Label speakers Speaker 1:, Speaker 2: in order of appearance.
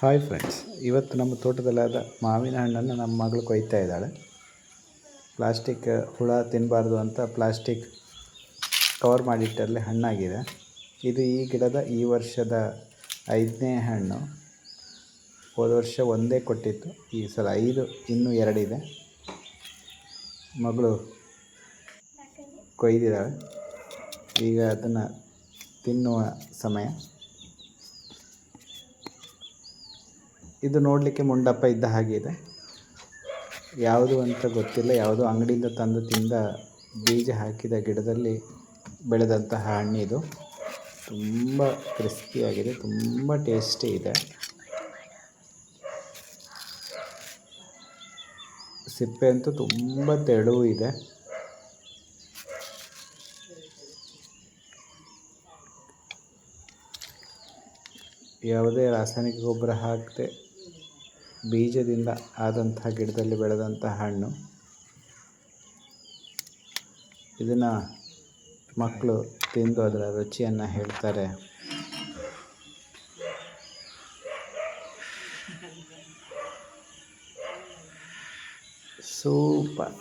Speaker 1: Hi friends, ಇವತ್ತು ನಮ್ಮ ತೋಟದಲ್ಲಾದ ಮಾವಿನ ಹಣ್ಣನ್ನು ನಮ್ಮ ಮಗಳು ಕೊಯ್ತಾ ಇದ್ದಾಳೆ. ಪ್ಲಾಸ್ಟಿಕ್ ಹುಳ ತಿನ್ನಬಾರ್ದು ಅಂತ ಪ್ಲಾಸ್ಟಿಕ್ ಕವರ್ ಮಾಡಿಟ್ಟಲ್ಲಿ ಹಣ್ಣಾಗಿದೆ. ಇದು ಈ ಗಿಡದ ಈ ವರ್ಷದ 5ನೇ ಹಣ್ಣು. ಹೋದ ವರ್ಷ ಒಂದೇ ಕೊಟ್ಟಿತ್ತು, ಈ ಸಲ 5, ಇನ್ನೂ 2 ಇದೆ. ಮಗಳು ಕೊಯ್ದಿದ್ದಾಳೆ. ಈಗ ಅದನ್ನು ತಿನ್ನುವ ಸಮಯ. ಇದು ನೋಡಲಿಕ್ಕೆ ಮುಂಡಪ್ಪ ಇದ್ದ ಹಾಗೆ ಇದೆ. ಯಾವುದು ಅಂತ ಗೊತ್ತಿಲ್ಲ, ಯಾವುದೋ ಅಂಗಡಿಯಿಂದ ತಂದು ತಿಂದ ಬೀಜ ಹಾಕಿದ ಗಿಡದಲ್ಲಿ ಬೆಳೆದಂತಹ ಹಣ್ಣಿದು. ತುಂಬ ಕ್ರಿಸ್ಪಿಯಾಗಿದೆ, ತುಂಬ ಟೇಸ್ಟಿ ಇದೆ. ಸಿಪ್ಪೆ ಅಂತೂ ತುಂಬ ತೆಳುವು ಇದೆ. ಯಾವುದೇ ರಾಸಾಯನಿಕ ಗೊಬ್ಬರ ಹಾಕದೆ ಬೀಜದಿಂದ ಆದಂತಹ ಗಿಡದಲ್ಲಿ ಬೆಳೆದಂತಹ ಹಣ್ಣು. ಇದನ್ನು ಮಕ್ಕಳು ತಿಂದು ಅದರ ರುಚಿಯನ್ನು ಹೇಳ್ತಾರೆ. ಸೂಪರ್.